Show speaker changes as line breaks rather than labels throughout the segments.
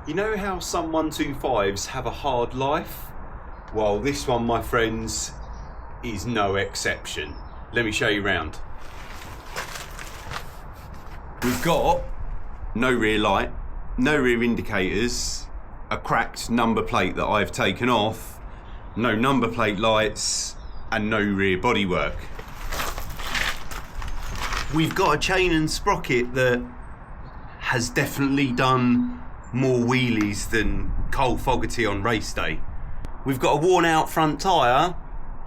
You know how some 125s have a hard life? Well, this one, my friends, is no exception. Let me show you around. We've got no rear light, no rear indicators, a cracked number plate that I've taken off, no number plate lights, and no rear bodywork. We've got a chain and sprocket that has definitely done more wheelies than Cole Fogarty on race day. We've got a worn out front tyre,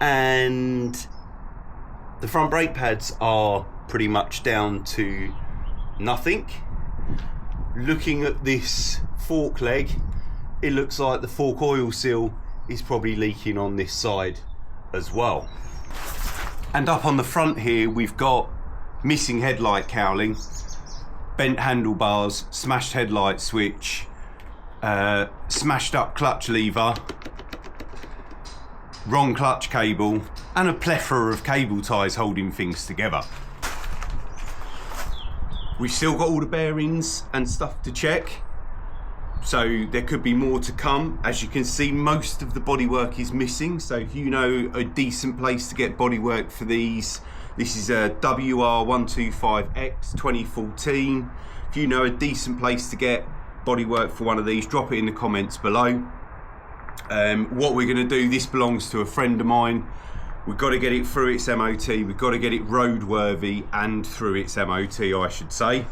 and the front brake pads are pretty much down to nothing. Looking at this fork leg, it looks like the fork oil seal is probably leaking on this side as well. And up on the front here, we've got missing headlight cowling, bent handlebars, smashed headlight switch, smashed up clutch lever, wrong clutch cable, and a plethora of cable ties holding things together. We've still got all the bearings and stuff to check, so there could be more to come. As you can see, most of the bodywork is missing, so if you know a decent place to get bodywork for these, this is a WR125X 2014. If you know a decent place to get bodywork for one of these, drop it in the comments below. What we're going to do, this belongs to a friend of mine. We've got to get it through its MOT. We've got to get it roadworthy and through its MOT, I should say.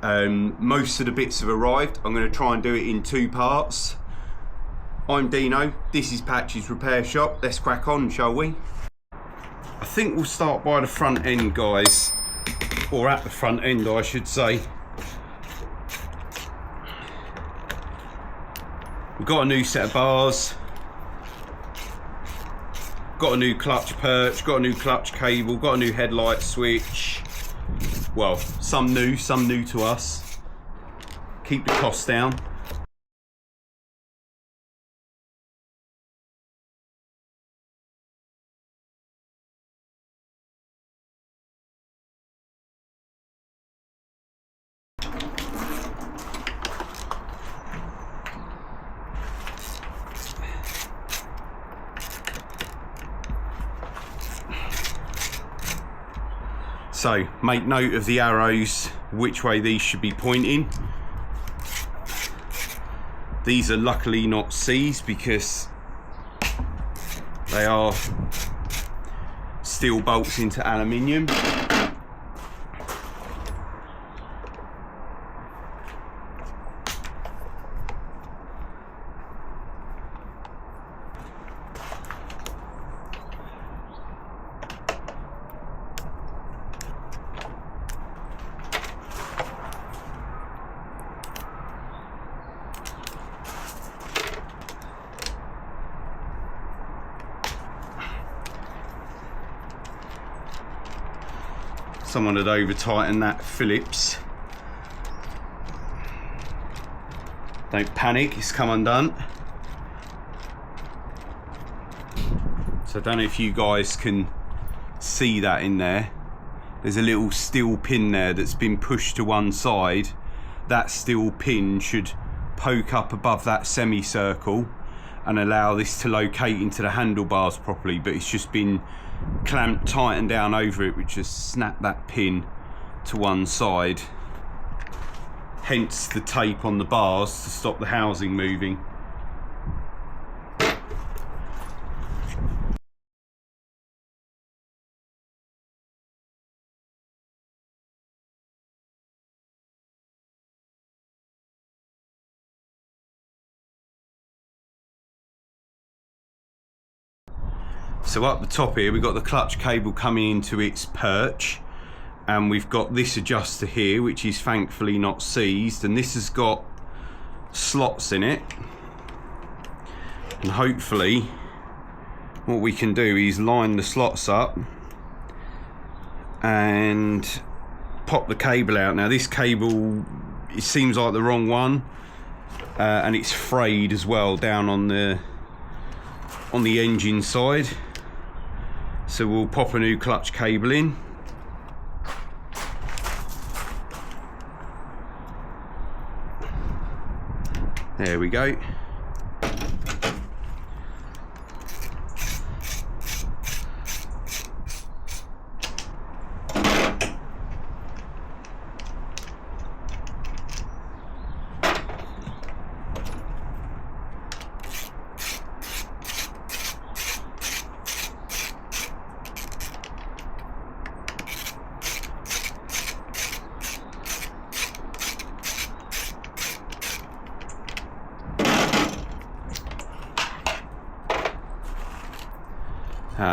Most of the bits have arrived. I'm going to try and do it in 2 parts. I'm Dino. This is Patch's Repair Shop. Let's crack on, shall we? I think we'll start by the front end, guys, or at the front end, I should say. We've got a new set of bars, got a new clutch perch, got a new clutch cable, got a new headlight switch. Well, some new to us. Keep the costs down. So make note of the arrows, which way these should be pointing. These are luckily not C's because they are steel bolts into aluminium. Someone had over tightened that Phillips. Don't panic, it's come undone. So I don't know if you guys can see that in there. There's a little steel pin there that's been pushed to one side. That steel pin should poke up above that semicircle and allow this to locate into the handlebars properly, but it's just been clamped tight and down over it, which has snapped that pin to one side, hence the tape on the bars to stop the housing moving. So up the top here, we've got the clutch cable coming into its perch, and we've got this adjuster here, which is thankfully not seized, and this has got slots in it. And hopefully what we can do is line the slots up and pop the cable out. Now this cable, it seems like the wrong one, and it's frayed as well down on the engine side. So we'll pop a new clutch cable in. There we go.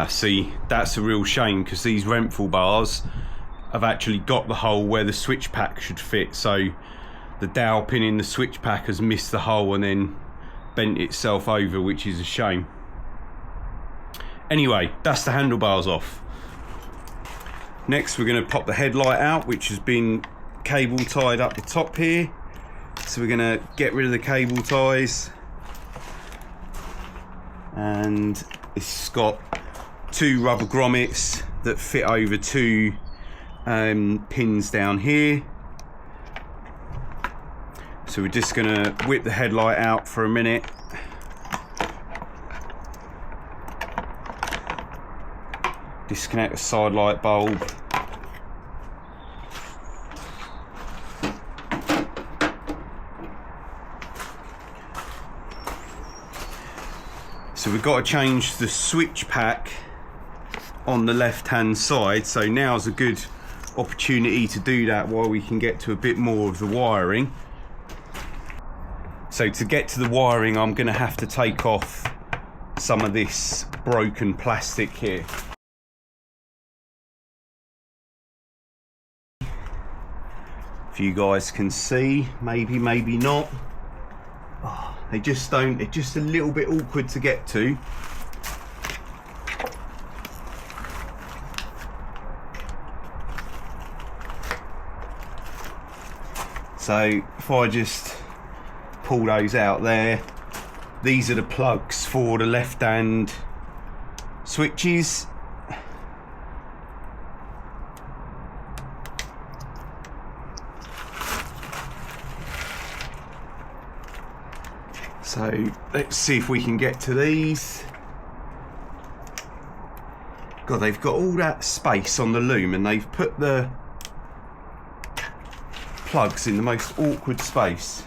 See, that's a real shame because these Renthal bars have actually got the hole where the switch pack should fit, so the dowel pin in the switch pack has missed the hole and then bent itself over, which is a shame. Anyway, that's the handlebars off. Next we're going to pop the headlight out, which has been cable tied up the top here. So we're going to get rid of the cable ties, and it's got two rubber grommets that fit over two pins down here. So we're just going to whip the headlight out for a minute. Disconnect the side light bulb. So we've got to change the switch pack on the left hand side, so now's a good opportunity to do that while we can get to a bit more of the wiring. So to get to the wiring, I'm going to have to take off some of this broken plastic here. If you guys can see, maybe not. Oh, they just don't, they're just a little bit awkward to get to. So if I just pull those out there, these are the plugs for the left hand switches. So let's see if we can get to these. God, they've got all that space on the loom and they've put the plugs in the most awkward space.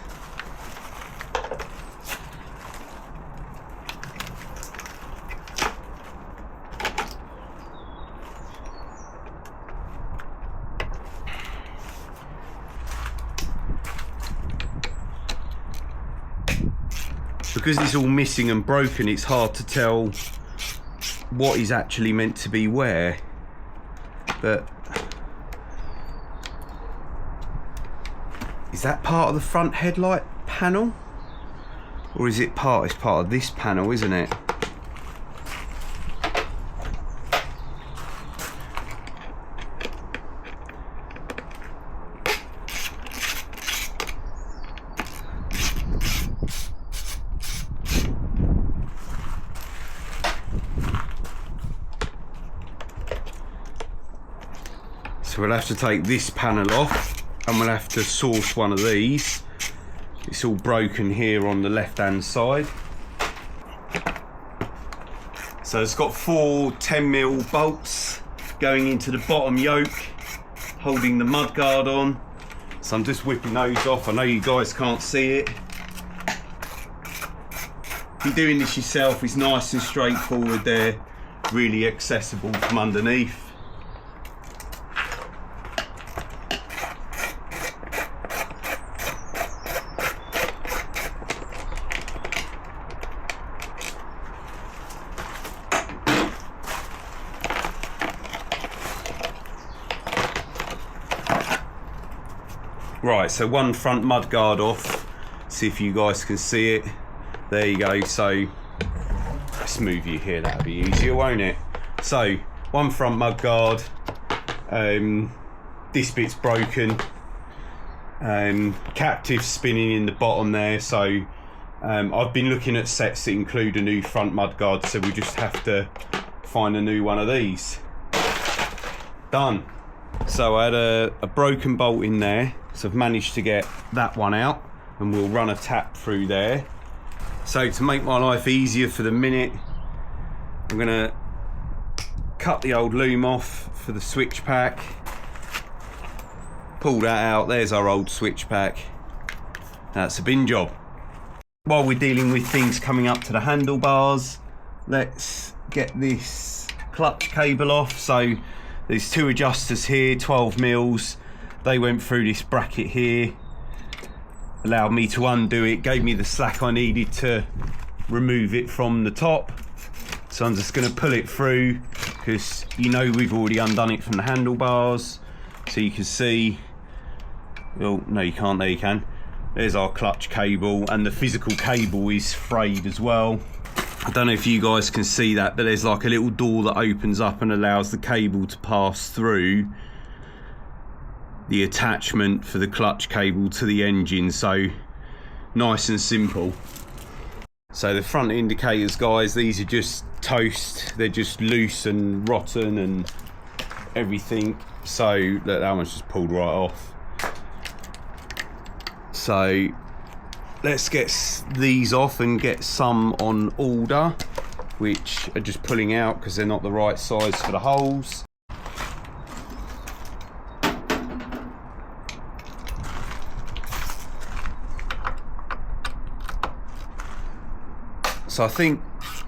Because it's all missing and broken, it's hard to tell what is actually meant to be where. But is that part of the front headlight panel? Or is it part, it's part of this panel, isn't it? So we'll have to take this panel off and we'll have to source one of these. It's all broken here on the left hand side. So it's got four 10mm bolts going into the bottom yoke, holding the mudguard on. So I'm just whipping those off. I know you guys can't see it. If you're doing this yourself, it's nice and straightforward. They're really accessible from underneath. Right, so one front mudguard off. See if you guys can see it. There you go. So let's move you here, that'll be easier, won't it? So one front mudguard. This bit's broken. Captive spinning in the bottom there. So I've been looking at sets that include a new front mudguard, so we just have to find a new one of these. Done. So I had a broken bolt in there, so I've managed to get that one out. and we'll run a tap through there. So to make my life easier for the minute, I'm gonna cut the old loom off for the switch pack. Pull that out, there's our old switch pack. That's a bin job. While we're dealing with things coming up to the handlebars, let's get this clutch cable off. So there's two adjusters here, 12 mils. They went through this bracket here, allowed me to undo it, gave me the slack I needed to remove it from the top. So I'm just going to pull it through, because you know we've already undone it from the handlebars. So you can see, well, no you can't, there you can. There's our clutch cable, and the physical cable is frayed as well. I don't know if you guys can see that, but there's like a little door that opens up and allows the cable to pass through the attachment for the clutch cable to the engine. So nice and simple. So the front indicators, guys, these are just toast. They're just loose and rotten and everything. So look, that one's just pulled right off. So let's get these off and get some on order, which are just pulling out because they're not the right size for the holes. So I think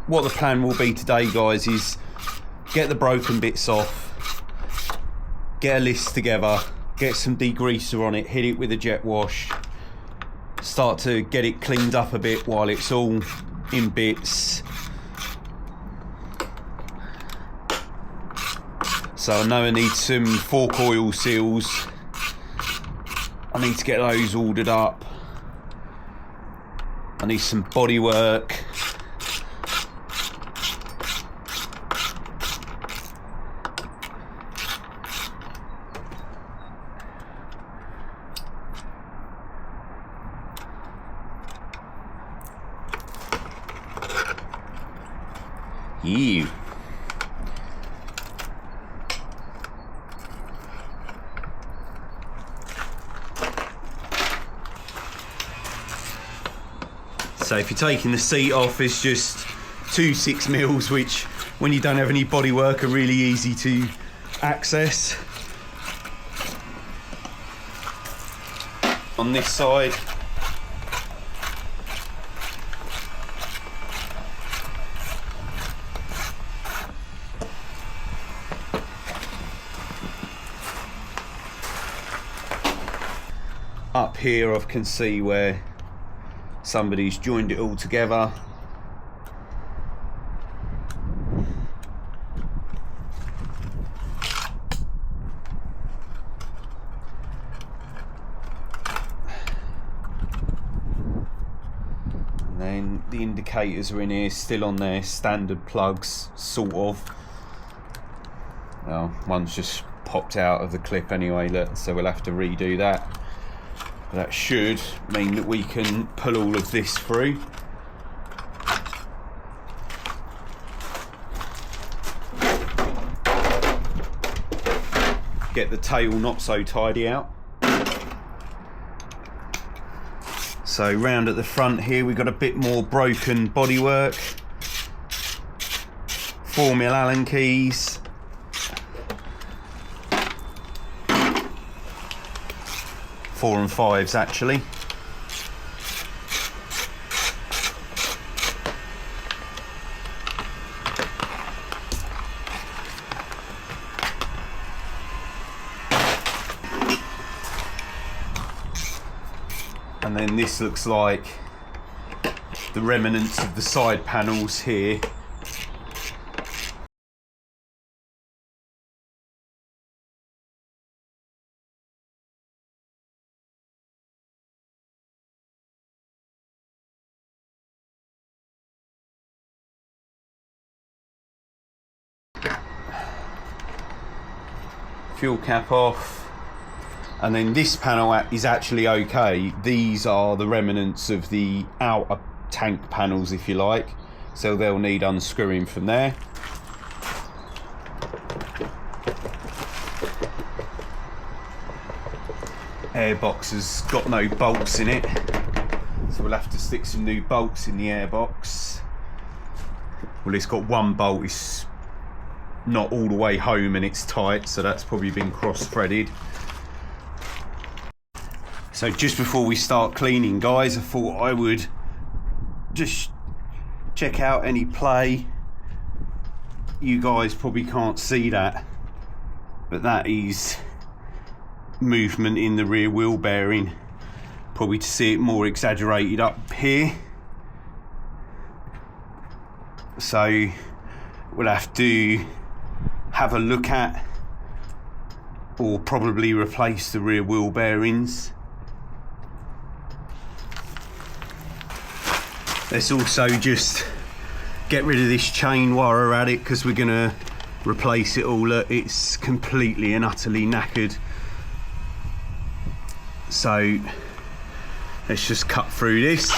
what the plan will be today, guys, is get the broken bits off, get a list together, get some degreaser on it, hit it with a jet wash, start to get it cleaned up a bit while it's all in bits. So I know I need some fork oil seals. I need to get those ordered up. I need some bodywork. You. So if you're taking the seat off, it's just 2 6mm, which when you don't have any bodywork are really easy to access. On this side, up here I can see where somebody's joined it all together. And then the indicators are in here, still on their standard plugs, sort of. Well, one's just popped out of the clip anyway, look, so we'll have to redo that. That should mean that we can pull all of this through. Get the tail not so tidy out. So round at the front here we've got a bit more broken bodywork. 4mm Allen keys. 4 and 5s actually. And then this looks like the remnants of the side panels here. Fuel cap off, and then this panel is actually okay. These are the remnants of the outer tank panels, if you like, so they'll need unscrewing from there. Airbox has got no bolts in it. we'll have to stick some new bolts in the airbox. Well, it's got one bolt, it's not all the way home and it's tight, so that's probably been cross-threaded. So just before we start cleaning, guys, I thought I would just check out any play. You guys probably can't see that, but that is movement in the rear wheel bearing. Probably to see it more exaggerated up here. So we'll have to have a look at, or probably replace the rear wheel bearings. Let's also just get rid of this chain while we're at it, because we're gonna replace it all. It's completely and utterly knackered. So let's just cut through this.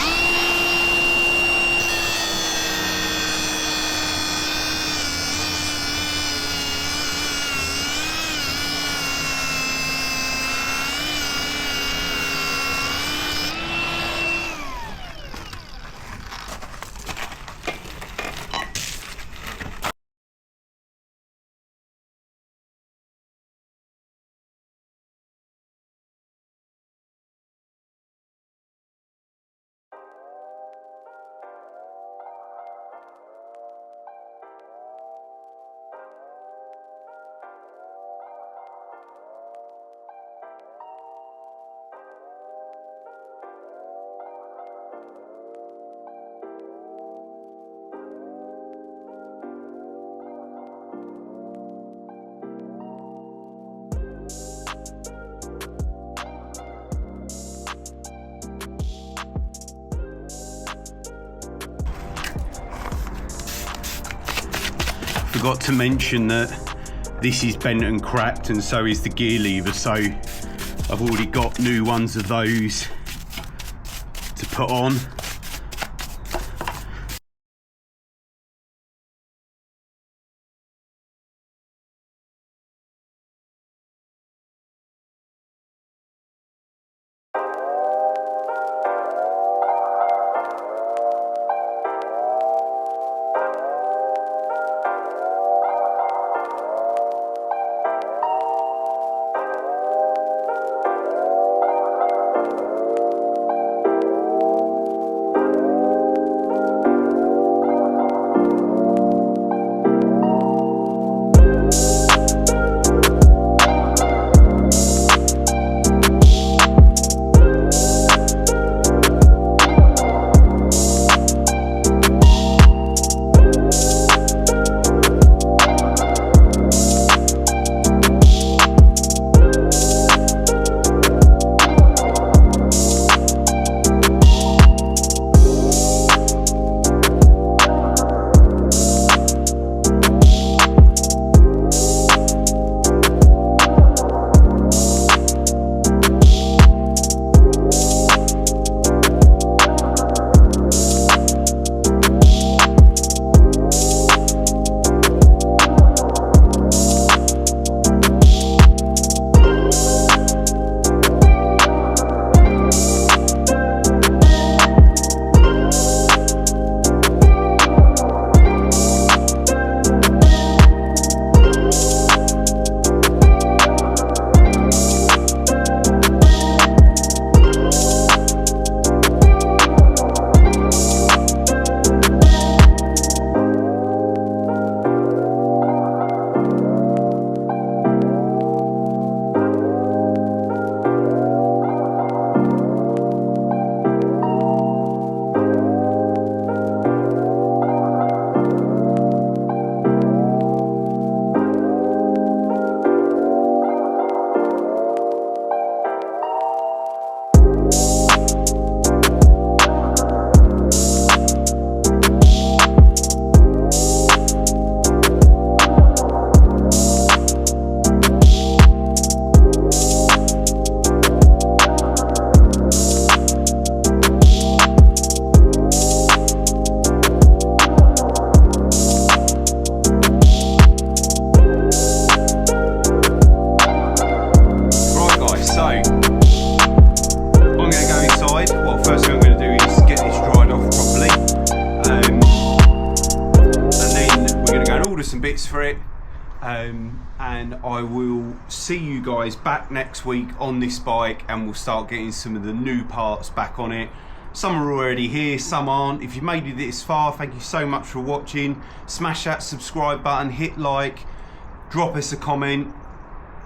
Forgot to mention that this is bent and cracked, and so is the gear lever, so I've already got new ones of those to put on. and I will see you guys back next week on this bike, and we'll start getting some of the new parts back on it. Some are already here, some aren't. If you've made it this far, thank you so much for watching. Smash that subscribe button, hit like, drop us a comment.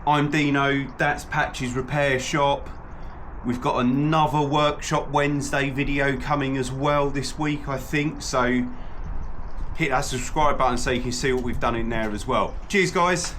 I'm Dino, that's Patch's Repair Shop. We've got another Workshop Wednesday video coming as well this week, I think, so hit that subscribe button so you can see what we've done in there as well. Cheers guys.